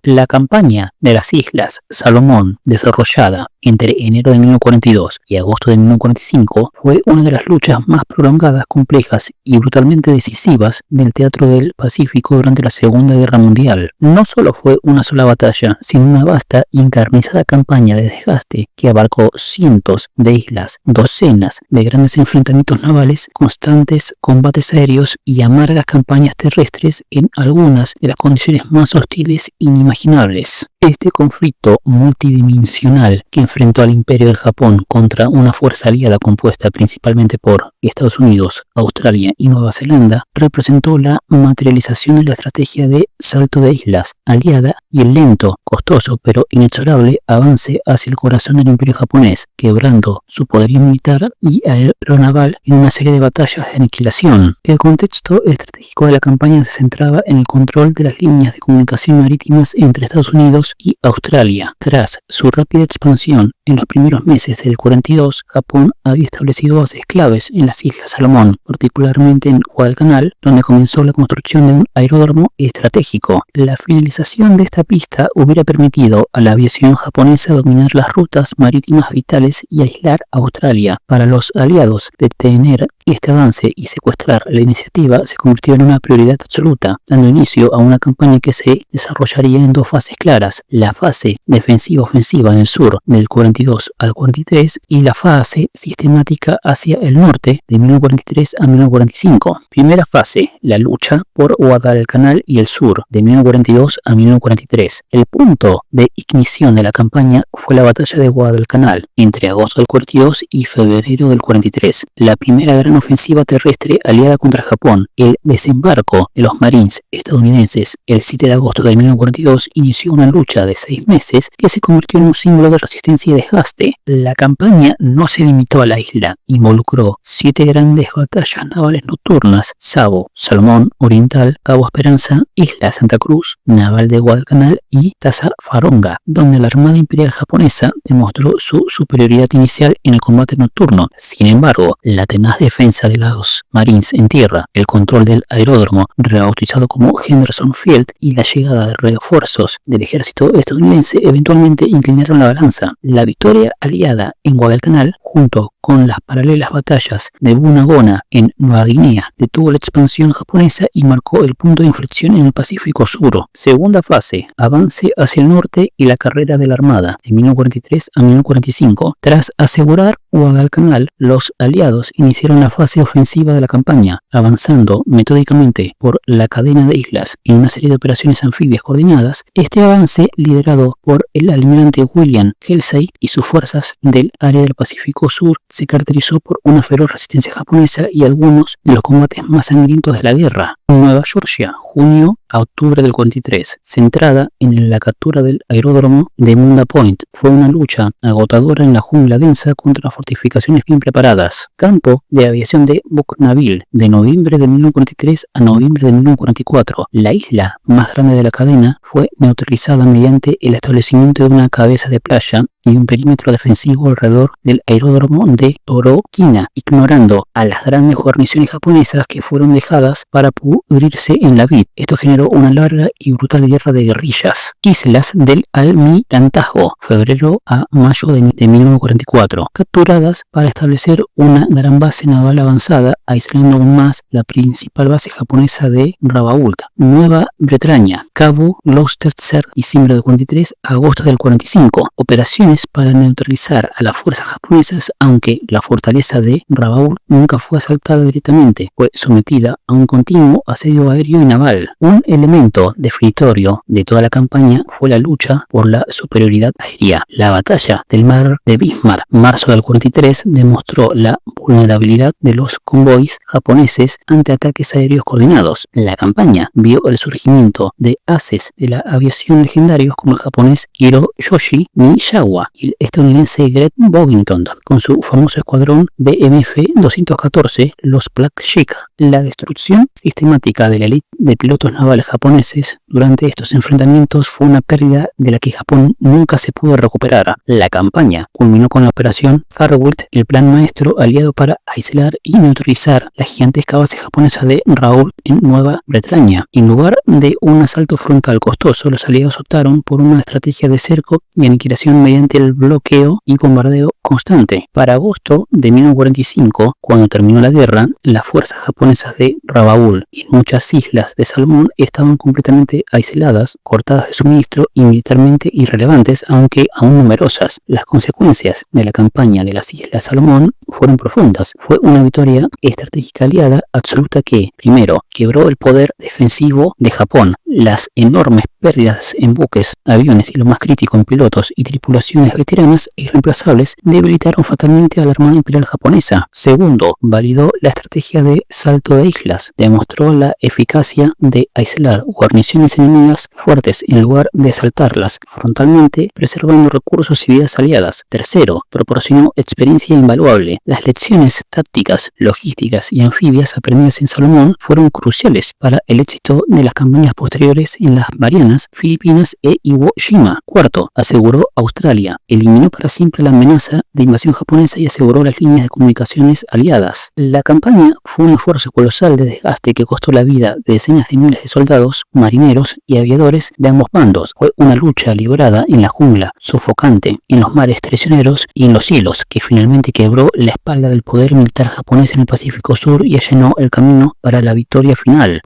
La campaña de las Islas Salomón, desarrollada entre enero de 1942 y agosto de 1945, fue una de las luchas más prolongadas, complejas y brutalmente decisivas del teatro del Pacífico durante la Segunda Guerra Mundial. No solo fue una sola batalla, sino una vasta y encarnizada campaña de desgaste que abarcó cientos de islas, docenas de grandes enfrentamientos navales, constantes combates aéreos y amargas campañas terrestres en algunas de las condiciones más hostiles inimaginables. Este conflicto multidimensional que enfrentó al Imperio del Japón contra una fuerza aliada compuesta principalmente por Estados Unidos, Australia y Nueva Zelanda representó la materialización de la estrategia de salto de islas aliada y el lento, costoso pero inexorable avance hacia el corazón del Imperio japonés, quebrando su poderío militar y aeronaval en una serie de batallas de aniquilación. El contexto estratégico de la campaña se centraba en el control de las líneas de comunicación marítimas entre Estados Unidos y Australia. Tras su rápida expansión en los primeros meses del 42, Japón había establecido bases claves en las Islas Salomón, particularmente en Guadalcanal, donde comenzó la construcción de un aeródromo estratégico. La finalización de esta pista hubiera permitido a la aviación japonesa dominar las rutas marítimas vitales y aislar a Australia. Para los aliados, detener este avance y secuestrar la iniciativa se convirtió en una prioridad absoluta, dando inicio a una campaña que se desarrollaría en dos fases claras: la fase defensiva-ofensiva en el sur del 42 al 43 y la fase sistemática hacia el norte de 1943 a 1945. Primera fase, la lucha por Guadalcanal y el sur de 1942 a 1943. El punto de ignición de la campaña fue la batalla de Guadalcanal entre agosto del 42 y febrero del 43, la primera gran ofensiva terrestre aliada contra Japón. El desembarco de los Marines estadounidenses el 7 de agosto de 1942 inició una lucha de 6 meses que se convirtió en un símbolo de resistencia y desgaste. La campaña no se limitó a la isla, involucró 7 grandes batallas navales nocturnas: Savo, Salomón Oriental, Cabo Esperanza, Isla Santa Cruz, Naval de Guadalcanal y Tazafaronga, donde la Armada Imperial japonesa demostró su superioridad inicial en el combate nocturno. Sin embargo, la tenaz defensa de los Marines en tierra, el control del aeródromo rebautizado como Henderson Field y la llegada de refuerzos del ejército estadounidense eventualmente inclinaron la balanza. La victoria aliada en Guadalcanal, junto con las paralelas batallas de Bunagona en Nueva Guinea, detuvo la expansión japonesa y marcó el punto de inflexión en el Pacífico Sur. Segunda fase, avance hacia el norte y la carrera de la Armada de 1943 a 1945. Tras asegurar Guadalcanal, los aliados iniciaron la fase ofensiva de la campaña, avanzando metódicamente por la cadena de islas en una serie de operaciones anfibias coordinadas. Este avance, liderado por el almirante William Halsey y sus fuerzas del área del Pacífico Sur, se caracterizó por una feroz resistencia japonesa y algunos de los combates más sangrientos de la guerra. Nueva Georgia, junio a octubre del 43, centrada en la captura del aeródromo de Munda Point. Fue una lucha agotadora en la jungla densa contra fortificaciones bien preparadas. Campo de aviación de Bougainville, de noviembre de 1943 a noviembre de 1944. La isla más grande de la cadena fue neutralizada mediante el establecimiento de una cabeza de playa y un perímetro defensivo alrededor del aeródromo de Torokina, ignorando a las grandes guarniciones japonesas que fueron dejadas para pudrirse en la vid. Esto generó una larga y brutal guerra de guerrillas. Islas del Almirantazgo, febrero a mayo de 1944, capturadas para establecer una gran base naval avanzada, aislando aún más la principal base japonesa de Rabaul. Nueva Bretaña, Cabo Gloucester, diciembre del 43 a agosto del 45. Operaciones para neutralizar a las fuerzas japonesas, aunque la fortaleza de Rabaul nunca fue asaltada directamente, fue sometida a un continuo asedio aéreo y naval. Un elemento definitorio de toda la campaña fue la lucha por la superioridad aérea. La batalla del mar de Bismarck, marzo del 43, demostró la vulnerabilidad de los convoys japoneses ante ataques aéreos coordinados. La campaña vio el surgimiento de ases de la aviación legendarios como el japonés Hiroyoshi Miyawa y el estadounidense Greg Bovington con su famoso escuadrón BMF-214, los Black Sheep. La destrucción sistemática de la élite de pilotos navales navales japoneses durante estos enfrentamientos fue una pérdida de la que Japón nunca se pudo recuperar. La campaña culminó con la operación Farewell, el plan maestro aliado para aislar y neutralizar la gigantesca base japonesa de Rabaul en Nueva Bretaña. En lugar de un asalto frontal costoso, los aliados optaron por una estrategia de cerco y aniquilación mediante el bloqueo y bombardeo constante. Para agosto de 1945, cuando terminó la guerra, las fuerzas japonesas de Rabaul y muchas islas de Salomón estaban completamente aisladas, cortadas de suministro y militarmente irrelevantes, aunque aún numerosas. Las consecuencias de la campaña de las Islas Salomón fueron profundas. Fue una victoria estratégica aliada absoluta que, primero, quebró el poder defensivo de Japón. Las enormes pérdidas en buques, aviones y lo más crítico en pilotos y tripulaciones veteranas e irreemplazables debilitaron fatalmente a la Armada Imperial Japonesa. Segundo, validó la estrategia de salto de islas. Demostró la eficacia de aislar guarniciones enemigas fuertes en lugar de asaltarlas frontalmente, preservando recursos y vidas aliadas. Tercero, proporcionó experiencia invaluable. Las lecciones tácticas, logísticas y anfibias aprendidas en Salomón fueron cruciales para el éxito de las campañas posteriores en las Marianas, Filipinas e Iwo Jima. Cuarto, aseguró Australia. Eliminó para siempre la amenaza de invasión japonesa y aseguró las líneas de comunicaciones aliadas. La campaña fue un esfuerzo colosal de desgaste que costó la vida de decenas de miles de soldados, marineros y aviadores de ambos bandos. Fue una lucha librada en la jungla, sofocante, en los mares traicioneros y en los cielos, que finalmente quebró la espalda del poder militar japonés en el Pacífico Sur y allanó el camino para la victoria final.